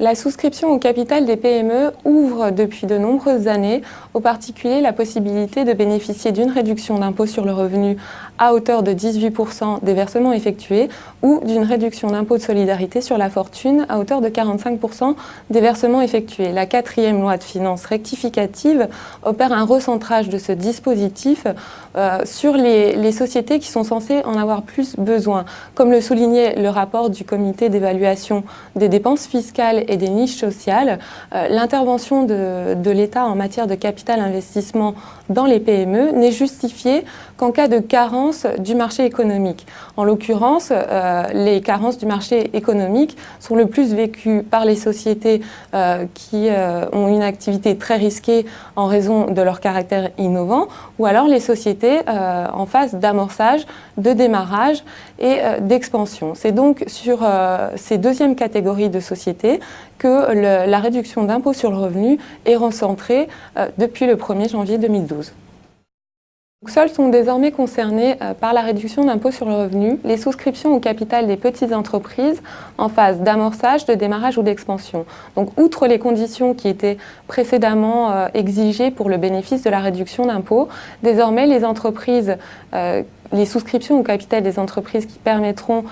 La souscription au capital des PME ouvre depuis de nombreuses années aux particuliers la possibilité de bénéficier d'une réduction d'impôt sur le revenu à hauteur de 18% des versements effectués ou d'une réduction d'impôt de solidarité sur la fortune à hauteur de 45% des versements effectués. La 4e loi de finances rectificative opère un recentrage de ce dispositif sur les sociétés qui sont censées en avoir plus besoin. Comme le soulignait le rapport du comité d'évaluation des dépenses fiscales et des niches sociales, l'intervention de l'État en matière de capital investissement dans les PME n'est justifiée qu'en cas de carence du marché économique. En l'occurrence, les carences du marché économique sont le plus vécues par les sociétés qui ont une activité très risquée en raison de leur caractère innovant, ou alors les sociétés en phase d'amorçage, de démarrage et d'expansion. C'est donc sur ces deuxièmes catégories de sociétés que la réduction d'impôt sur le revenu est recentrée depuis le 1er janvier 2012. Seules sont désormais concernées par la réduction d'impôt sur le revenu les souscriptions au capital des petites entreprises en phase d'amorçage, de démarrage ou d'expansion. Donc, outre les conditions qui étaient précédemment exigées pour le bénéfice de la réduction d'impôt, désormais les souscriptions au capital des entreprises qui permettront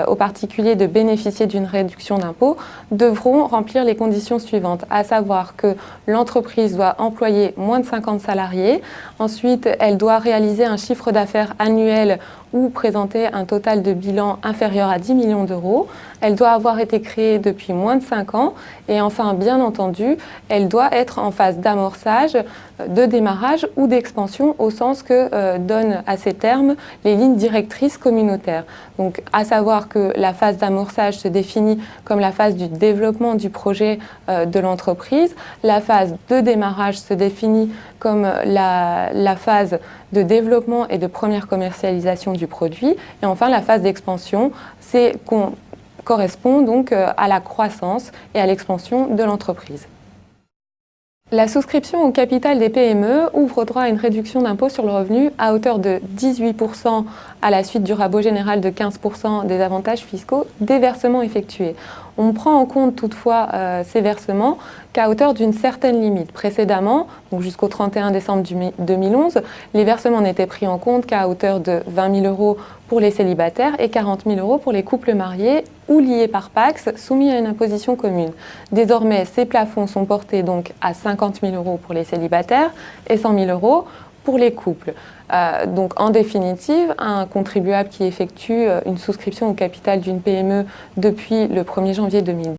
aux particuliers de bénéficier d'une réduction d'impôt devront remplir les conditions suivantes, à savoir que l'entreprise doit employer moins de 50 salariés, ensuite elle doit réaliser un chiffre d'affaires annuel ou présenter un total de bilan inférieur à 10 millions d'euros. Elle doit avoir été créée depuis moins de 5 ans et enfin, bien entendu, elle doit être en phase d'amorçage, de démarrage ou d'expansion au sens que donnent à ces termes les lignes directrices communautaires. Donc, à savoir que la phase d'amorçage se définit comme la phase du développement du projet de l'entreprise. La phase de démarrage se définit comme la phase de développement et de première commercialisation du produit. Et enfin, la phase d'expansion, correspond donc à la croissance et à l'expansion de l'entreprise. La souscription au capital des PME ouvre droit à une réduction d'impôt sur le revenu à hauteur de 18% à la suite du rabot général de 15% des avantages fiscaux des versements effectués. On prend en compte toutefois ces versements qu'à hauteur d'une certaine limite. Précédemment, donc jusqu'au 31 décembre 2011, les versements n'étaient pris en compte qu'à hauteur de 20 000 euros pour les célibataires et 40 000 euros pour les couples mariés ou liés par Pacs soumis à une imposition commune. Désormais, ces plafonds sont portés donc à 50 000 euros pour les célibataires et 100 000 euros pour les couples. Donc en définitive, un contribuable qui effectue une souscription au capital d'une PME depuis le 1er janvier 2012